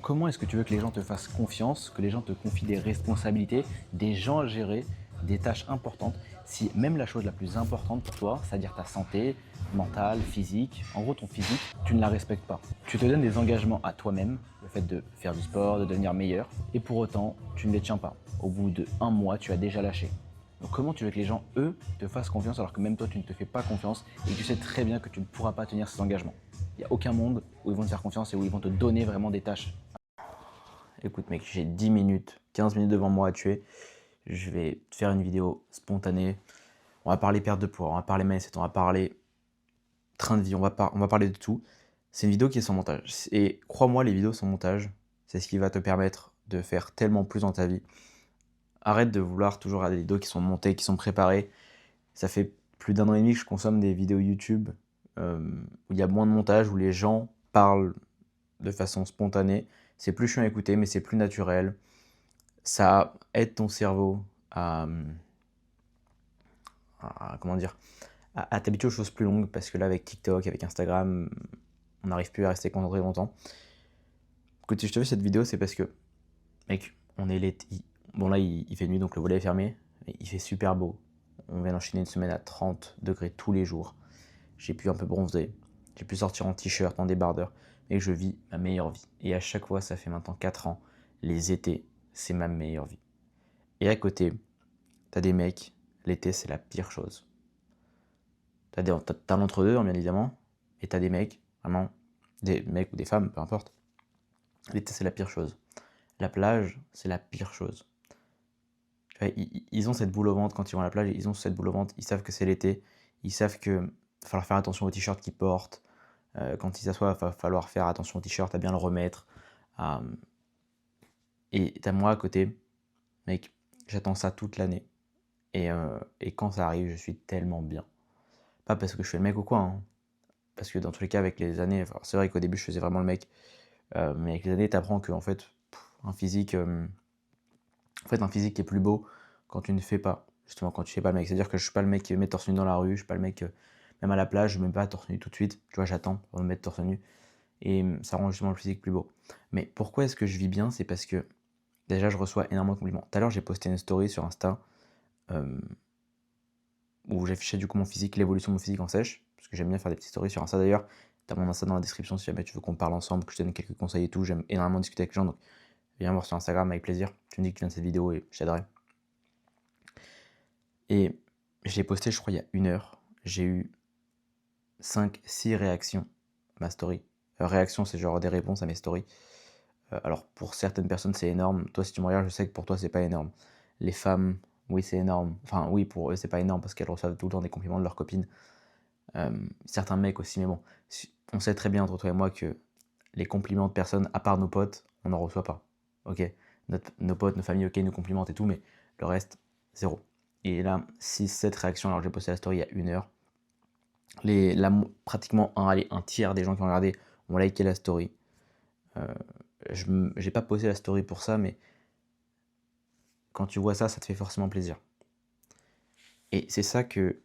Comment est-ce que tu veux que les gens te fassent confiance, que les gens te confient des responsabilités, des gens à gérer, des tâches importantes, si même la chose la plus importante pour toi, c'est-à-dire ta santé mentale, physique, en gros ton physique, tu ne la respectes pas. Tu te donnes des engagements à toi-même, le fait de faire du sport, de devenir meilleur, et pour autant, tu ne les tiens pas. Au bout de 1 mois, tu as déjà lâché. Donc comment tu veux que les gens, eux, te fassent confiance alors que même toi, tu ne te fais pas confiance et que tu sais très bien que tu ne pourras pas tenir ces engagements. Il n'y a aucun monde où ils vont te faire confiance et où ils vont te donner vraiment des tâches. Écoute mec, j'ai 10 minutes, 15 minutes devant moi à tuer. Je vais te faire une vidéo spontanée. On va parler perte de poids, on va parler mindset, on va parler train de vie, on va parler de tout. C'est une vidéo qui est sans montage. Et crois-moi, les vidéos sans montage, c'est ce qui va te permettre de faire tellement plus dans ta vie. Arrête de vouloir toujours avoir des vidéos qui sont montées, qui sont préparées. Ça fait plus d'un an et demi que je consomme des vidéos YouTube où il y a moins de montage, où les gens parlent de façon spontanée. C'est plus chiant à écouter, mais c'est plus naturel. Ça aide ton cerveau comment dire, à t'habituer aux choses plus longues parce que là, avec TikTok, avec Instagram, on n'arrive plus à rester concentré longtemps. Écoute, si je te fais cette vidéo, c'est parce que, mec, on est l'été. Bon, là, il fait nuit, donc le volet est fermé, mais il fait super beau. On vient d'enchaîner une semaine à 30 degrés tous les jours. J'ai pu un peu bronzer. J'ai pu sortir en t-shirt, en débardeur. Et je vis ma meilleure vie. Et à chaque fois, ça fait maintenant 4 ans, les étés, c'est ma meilleure vie. Et à côté, t'as des mecs, l'été, c'est la pire chose. T'as l'entre-deux, bien évidemment, et t'as des mecs, vraiment, des mecs ou des femmes, peu importe. L'été, c'est la pire chose. La plage, c'est la pire chose. Tu vois, ils ont cette boule au ventre quand ils vont à la plage, ils ont cette boule au ventre, ils savent que c'est l'été, ils savent que va falloir faire attention au t-shirt qu'ils portent. Quand ils s'assoient, il va falloir faire attention au t-shirt, à bien le remettre. Euh, et t'as moi à côté, mec, j'attends ça toute l'année. Et quand ça arrive, je suis tellement bien. Pas parce que je suis le mec ou quoi, hein. Parce que dans tous les cas, avec les années, enfin, c'est vrai qu'au début, je faisais vraiment le mec. Mais avec les années, t'apprends que en fait, un physique, un physique est plus beau quand tu ne fais pas. Justement, quand tu fais pas le mec. C'est-à-dire que je suis pas le mec qui met torse nu dans la rue, je suis pas le mec, même à la plage, je mets pas torse nu tout de suite. Tu vois, j'attends pour me mettre torse nu. Et ça rend justement le physique plus beau. Mais pourquoi est-ce que je vis bien? C'est parce que déjà, je reçois énormément de compliments. Tout à l'heure, j'ai posté une story sur Insta euh, où j'affichais du coup mon physique, l'évolution de mon physique en sèche. Parce que j'aime bien faire des petites stories sur Insta d'ailleurs. T'as mon Insta dans la description si jamais tu veux qu'on parle ensemble, que je te donne quelques conseils et tout. J'aime énormément discuter avec les gens, donc viens voir sur Instagram avec plaisir. Tu me dis que tu viens de cette vidéo et je t'aiderai. Et je l'ai posté, je crois, il y a 1 heure. J'ai eu 5-6 réactions à ma story. Réactions, c'est genre des réponses à mes stories. Alors pour certaines personnes, c'est énorme. Toi, si tu me regardes, je sais que pour toi, c'est pas énorme. Les femmes, oui, c'est énorme. Enfin, oui, pour eux, c'est pas énorme parce qu'elles reçoivent tout le temps des compliments de leurs copines. Certains mecs aussi, mais bon, on sait très bien entre toi et moi que les compliments de personnes, à part nos potes, on n'en reçoit pas. Ok, nos potes, nos familles, ok, nous complimentent et tout, mais le reste, zéro. Et là, 6-7 réactions alors que j'ai posté la story il y a 1 heure. Pratiquement un tiers des gens qui ont regardé ont liké la story. J'ai pas posté la story pour ça, mais quand tu vois ça, ça te fait forcément plaisir. Et c'est ça que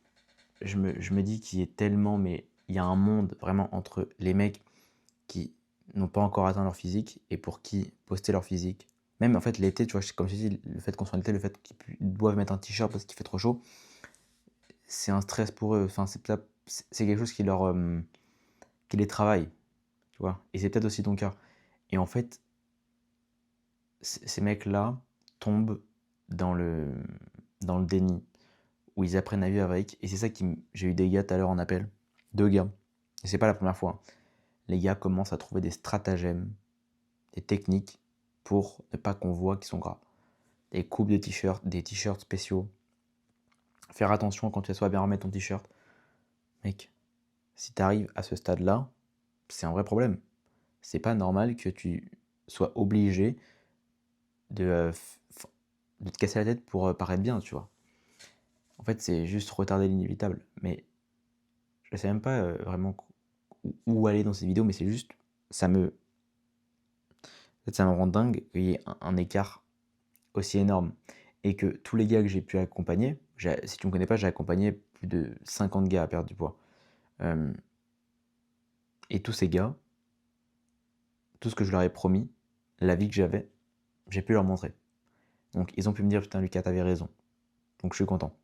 je me dis qui est tellement, mais il y a un monde vraiment entre les mecs qui n'ont pas encore atteint leur physique et pour qui poster leur physique. Même en fait l'été, tu vois, comme je dis, le fait qu'on soit en été, le fait qu'ils doivent mettre un t-shirt parce qu'il fait trop chaud, c'est un stress pour eux. Enfin, c'est quelque chose qui les travaille, tu vois. Et c'est peut-être aussi ton cas. Et en fait, ces mecs-là tombent dans dans le déni, où ils apprennent à vivre avec. Et c'est ça j'ai eu des gars tout à l'heure en appel, 2 gars. Et c'est pas la première fois, hein. Les gars commencent à trouver des stratagèmes, des techniques pour ne pas qu'on voit qu'ils sont gras. Des coupes de t-shirts, des t-shirts spéciaux. Faire attention quand tu sois bien remettre ton t-shirt. Mec, si tu arrives à ce stade-là, c'est un vrai problème. C'est pas normal que tu sois obligé de, de te casser la tête pour paraître bien, tu vois. En fait, c'est juste retarder l'inévitable. Mais je sais même pas vraiment où aller dans ces vidéos, mais c'est juste, ça me, en fait, ça me rend dingue qu'il y ait un écart aussi énorme. Et que tous les gars que j'ai pu accompagner, si tu me connais pas, j'ai accompagné plus de 50 gars à perdre du poids. Euh, et tous ces gars, tout ce que je leur ai promis, la vie que j'avais, j'ai pu leur montrer. Donc ils ont pu me dire putain Lucas t'avais raison. Donc je suis content.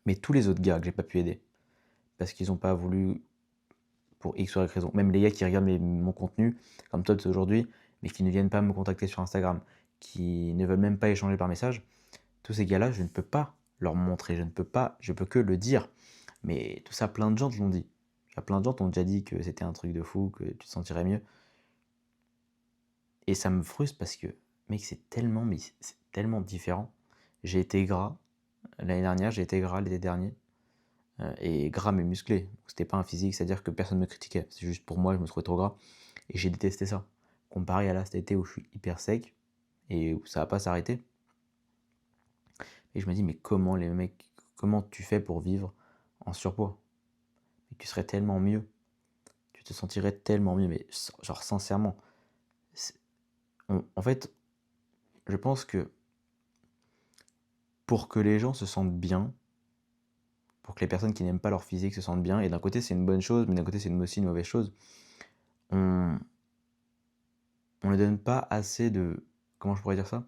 Mais tous les autres gars que j'ai pas pu aider, parce qu'ils ont pas voulu pour X ou Y raison, même les gars qui regardent mon contenu, comme toi aujourd'hui, mais qui ne viennent pas me contacter sur Instagram, qui ne veulent même pas échanger par message, tous ces gars-là, je ne peux pas leur montrer, je peux que le dire. Mais tout ça, plein de gens te l'ont dit. Il y a plein de gens t'ont déjà dit que c'était un truc de fou, que tu te sentirais mieux. Et ça me frustre parce que, mec, mais c'est tellement différent. J'ai été gras l'année dernière, j'ai été gras l'été dernier. Et gras mais musclé. Donc, c'était pas un physique, c'est-à-dire que personne ne me critiquait. C'est juste pour moi, je me trouvais trop gras. Et j'ai détesté ça. Comparé à là cet été où je suis hyper sec et où ça va pas s'arrêter. Et je me dis, mais comment les mecs, comment tu fais pour vivre en surpoids? Mais tu serais tellement mieux. Tu te sentirais tellement mieux. Mais genre, sincèrement, en fait, je pense que pour que les gens se sentent bien, pour que les personnes qui n'aiment pas leur physique se sentent bien, et d'un côté c'est une bonne chose, mais d'un côté c'est aussi une mauvaise chose, on ne donne pas assez de... Comment je pourrais dire ça?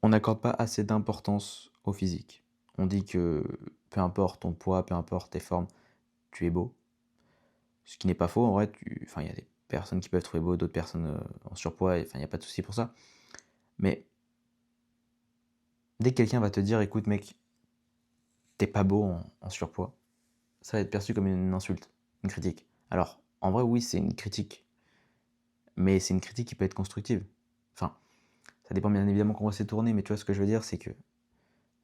On n'accorde pas assez d'importance au physique. On dit que peu importe ton poids, peu importe tes formes, tu es beau. Ce qui n'est pas faux, en vrai, enfin, il y a des personnes qui peuvent trouver beau, d'autres personnes en surpoids, enfin, il n'y a pas de souci pour ça. Mais dès que quelqu'un va te dire, écoute mec, t'es pas beau en surpoids, ça va être perçu comme une insulte, une critique. Alors, en vrai, oui, c'est une critique, mais c'est une critique qui peut être constructive. Enfin, ça dépend bien évidemment comment c'est tourné, mais tu vois ce que je veux dire, c'est que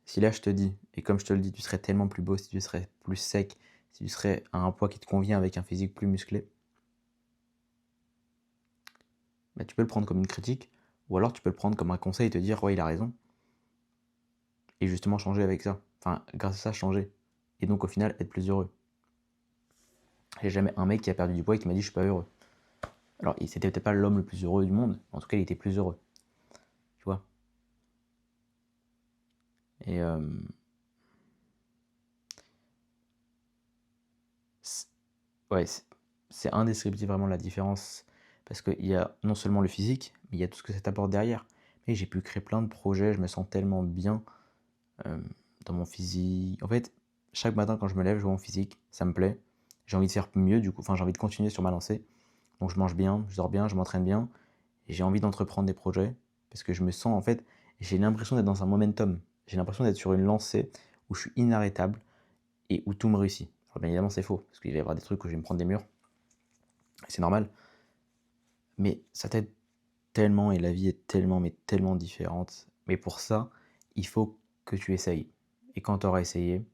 si là je te dis, et comme je te le dis, tu serais tellement plus beau si tu serais plus sec, si tu serais à un poids qui te convient avec un physique plus musclé, bah, tu peux le prendre comme une critique, ou alors tu peux le prendre comme un conseil et te dire, ouais, il a raison, et justement changer avec ça. Enfin, grâce à ça, changer. Et donc au final, être plus heureux. J'ai jamais un mec qui a perdu du poids et qui m'a dit, je suis pas heureux. Alors, c'était peut-être pas l'homme le plus heureux du monde, en tout cas, il était plus heureux. Tu vois. Et ouais, c'est indescriptible vraiment la différence. Parce qu'il y a non seulement le physique, mais il y a tout ce que ça t'apporte derrière. Et j'ai pu créer plein de projets, je me sens tellement bien euh, dans mon physique. En fait, chaque matin quand je me lève, je vois mon physique, ça me plaît. J'ai envie de faire mieux du coup, enfin j'ai envie de continuer sur ma lancée. Donc je mange bien, je dors bien, je m'entraîne bien. Et j'ai envie d'entreprendre des projets. Parce que je me sens en fait, j'ai l'impression d'être dans un momentum. J'ai l'impression d'être sur une lancée où je suis inarrêtable et où tout me réussit. Alors bien évidemment c'est faux, parce qu'il va y avoir des trucs où je vais me prendre des murs. C'est normal. Mais ça t'aide tellement et la vie est tellement, mais tellement différente. Mais pour ça, il faut que tu essayes. Et quand tu auras essayé,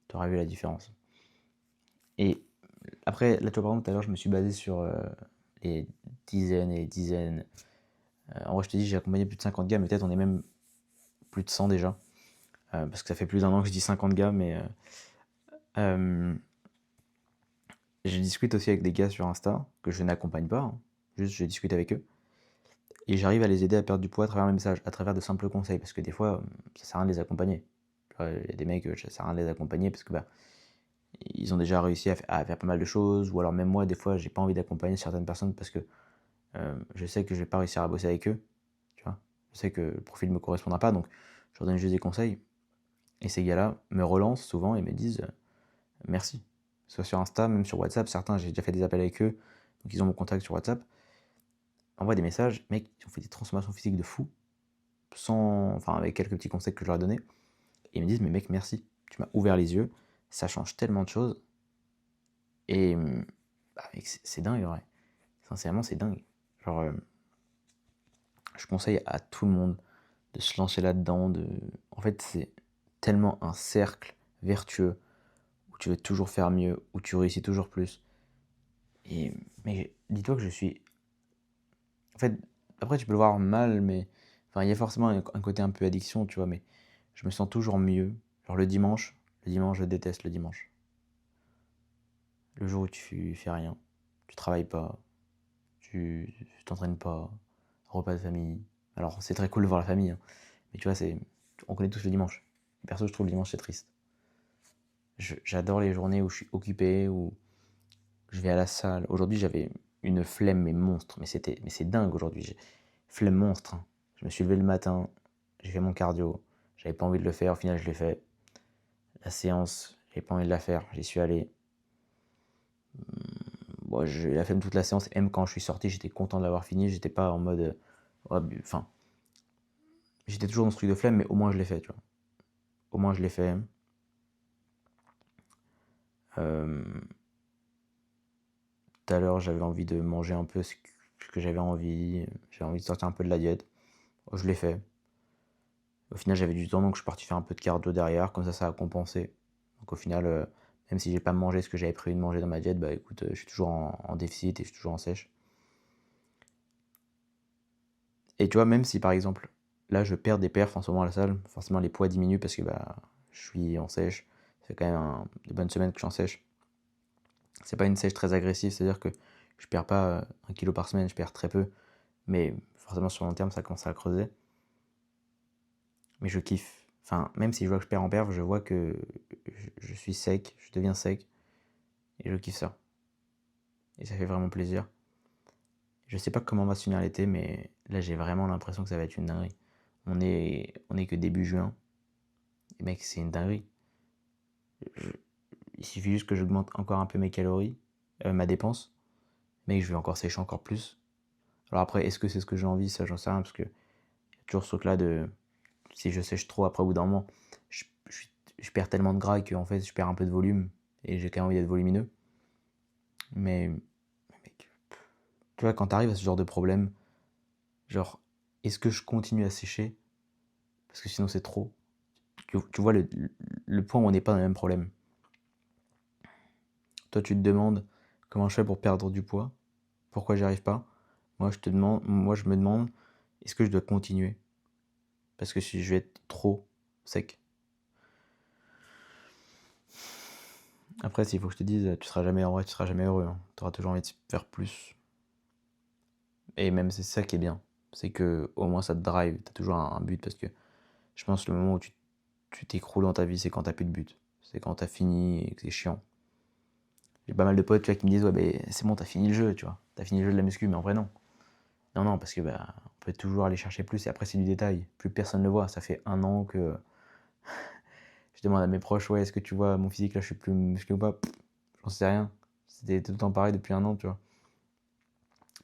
tu auras vu la différence. Et après, là, tu vois, par exemple, tout à l'heure, je me suis basé sur les dizaines et les dizaines. En vrai, je te dis, j'ai accompagné plus de 50 gars, mais peut-être on est même plus de 100 déjà. Parce que ça fait plus d'un an que je dis 50 gars, mais euh, je discute aussi avec des gars sur Insta que je n'accompagne pas. Hein. Juste, je discute avec eux. Et j'arrive à les aider à perdre du poids à travers mes messages, à travers de simples conseils, parce que des fois, ça sert à rien de les accompagner. Il y a des mecs, ça sert à rien de les accompagner parce que bah, ils ont déjà réussi à faire pas mal de choses, ou alors même moi, des fois, j'ai pas envie d'accompagner certaines personnes parce que je sais que je vais pas réussir à bosser avec eux, tu vois. Je sais que le profil ne me correspondra pas, donc je leur donne juste des conseils. Et ces gars-là me relancent souvent et me disent merci. Soit sur Insta, même sur WhatsApp, certains, j'ai déjà fait des appels avec eux, donc ils ont mon contact sur WhatsApp. Envoie des messages, mec, ils ont fait des transformations physiques de fou, enfin avec quelques petits conseils que je leur ai donnés. Et ils me disent, mais mec, merci, tu m'as ouvert les yeux, ça change tellement de choses. Et bah, mec, c'est dingue, ouais. Sincèrement, c'est dingue. Genre, je conseille à tout le monde de se lancer là-dedans. En fait, c'est tellement un cercle vertueux où tu veux toujours faire mieux, où tu réussis toujours plus. Et mais dis-toi que je suis. En fait, après, tu peux le voir mal, mais. Enfin, il y a forcément un côté un peu addiction, tu vois, mais je me sens toujours mieux. Genre le dimanche, je déteste le dimanche. Le jour où tu fais rien, tu travailles pas, tu t'entraînes pas, repas de famille. Alors, c'est très cool de voir la famille, hein, mais tu vois, on connaît tous le dimanche. Perso, je trouve le dimanche c'est triste. J'adore les journées où je suis occupé, où je vais à la salle. Aujourd'hui, j'avais une flemme, mais monstre. Mais c'est dingue aujourd'hui. Flemme monstre, hein. Je me suis levé le matin, j'ai fait mon cardio. J'avais pas envie de le faire, au final, je l'ai fait. La séance, j'avais pas envie de la faire, j'y suis allé. Bon, j'ai la flemme toute la séance, et même quand je suis sorti, j'étais content de l'avoir fini. J'étais pas en mode. Ouais, enfin, j'étais toujours dans ce truc de flemme, mais au moins je l'ai fait, tu vois. Au moins je l'ai fait. Euh, Tout à l'heure, j'avais envie de manger un peu ce que j'avais envie. J'avais envie de sortir un peu de la diète. Oh, je l'ai fait. Au final, j'avais du temps, donc je suis parti faire un peu de cardio derrière. Comme ça a compensé. Donc au final, même si j'ai pas mangé ce que j'avais prévu de manger dans ma diète, bah écoute, je suis toujours en déficit et je suis toujours en sèche. Et tu vois, même si par exemple, là, je perds des perfs en ce moment à la salle, forcément les poids diminuent parce que bah, je suis en sèche. Ça fait quand même des bonnes semaines que je suis en sèche. C'est pas une sèche très agressive, c'est-à-dire que je perds pas 1 kilo par semaine, je perds très peu. Mais forcément, sur le long terme, ça commence à creuser. Mais je kiffe. Enfin, même si je vois que je perds en perf, je vois que je suis sec, je deviens sec. Et je kiffe ça. Et ça fait vraiment plaisir. Je sais pas comment va se finir l'été, mais là, j'ai vraiment l'impression que ça va être une dinguerie. On est que début juin. Et mec, c'est une dinguerie. Je- il suffit juste que j'augmente encore un peu mes calories, ma dépense. Mec, je vais encore sécher encore plus. Alors après, est-ce que c'est ce que j'ai envie? Ça, j'en sais rien, parce que y a toujours ce truc-là de si je sèche trop après au bout d'un moment, je, je- je perds tellement de gras que en fait je perds un peu de volume et j'ai quand même envie d'être volumineux. Mais mec, tu vois, quand t'arrives à ce genre de problème, genre, est-ce que je continue à sécher? Parce que sinon c'est trop. Tu vois le point où on n'est pas dans le même problème. Toi, tu te demandes comment je fais pour perdre du poids, pourquoi j'y arrive pas. Moi, je me demande, est-ce que je dois continuer? Parce que si je vais être trop sec. Après, s'il faut que je te dise, tu seras jamais en vrai, tu seras jamais heureux, hein. Tu auras toujours envie de faire plus. Et même c'est ça qui est bien. C'est que au moins ça te drive, t'as toujours un but parce que je pense que le moment où tu t'écroules dans ta vie, c'est quand t'as plus de but. C'est quand t'as fini et que c'est chiant. J'ai pas mal de potes tu vois, qui me disent ouais ben c'est bon t'as fini le jeu, tu vois. T'as fini le jeu de la muscu, mais en vrai non. Non, non, parce que bah, on peut toujours aller chercher plus et après c'est du détail. Plus personne ne le voit. Ça fait 1 an que je demande à mes proches ouais est-ce que tu vois mon physique là je suis plus musclé ou pas? J'en sais rien. C'était tout le temps pareil depuis 1 an, tu vois.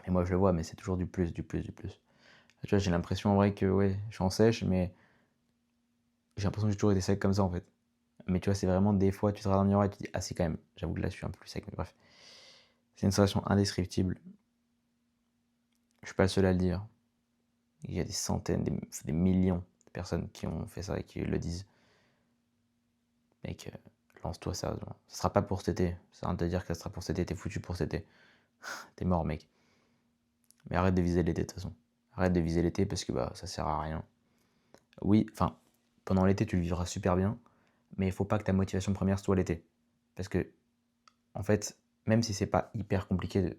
Et moi je le vois, mais c'est toujours du plus, du plus, du plus. Tu vois, j'ai l'impression en vrai que ouais, je suis en sèche, mais j'ai l'impression que j'ai toujours été sec comme ça en fait. Mais tu vois, c'est vraiment des fois, tu te regardes dans le miroir et tu te dis, ah si quand même, j'avoue que là je suis un peu plus sec, mais bref. C'est une sensation indescriptible. Je suis pas le seul à le dire. Il y a des centaines, des millions de personnes qui ont fait ça et qui le disent. Mec, lance-toi sérieusement. Ça sera pas pour cet été. Ça sert à rien de te dire que ça sera pour cet été, t'es foutu pour cet été. T'es mort, mec. Mais arrête de viser l'été de toute façon. Arrête de viser l'été parce que bah ça sert à rien. Oui, enfin, pendant l'été tu le vivras super bien, mais il faut pas que ta motivation première soit l'été. Parce que, en fait, même si c'est pas hyper compliqué de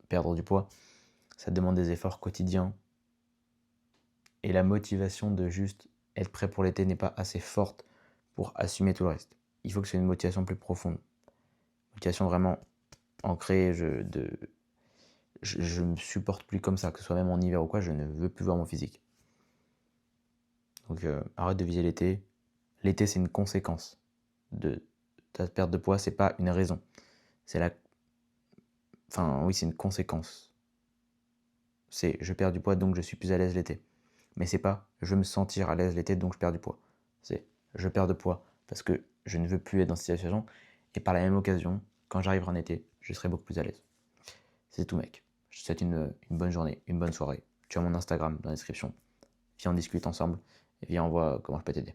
perdre du poids, ça demande des efforts quotidiens. Et la motivation de juste être prêt pour l'été n'est pas assez forte pour assumer tout le reste. Il faut que ce soit une motivation plus profonde. Une motivation vraiment ancrée, je me supporte plus comme ça, que ce soit même en hiver ou quoi, je ne veux plus voir mon physique. Donc arrête de viser l'été. L'été, c'est une conséquence de ta perte de poids, c'est pas une raison. C'est la. Enfin, oui, c'est une conséquence. C'est je perds du poids donc je suis plus à l'aise l'été. Mais c'est pas je veux me sentir à l'aise l'été donc je perds du poids. C'est je perds de poids parce que je ne veux plus être dans cette situation et par la même occasion, quand j'arriverai en été, je serai beaucoup plus à l'aise. C'est tout mec. Je te souhaite une bonne journée, une bonne soirée. Tu as mon Instagram dans la description. Viens on discute ensemble et viens on voit comment je peux t'aider.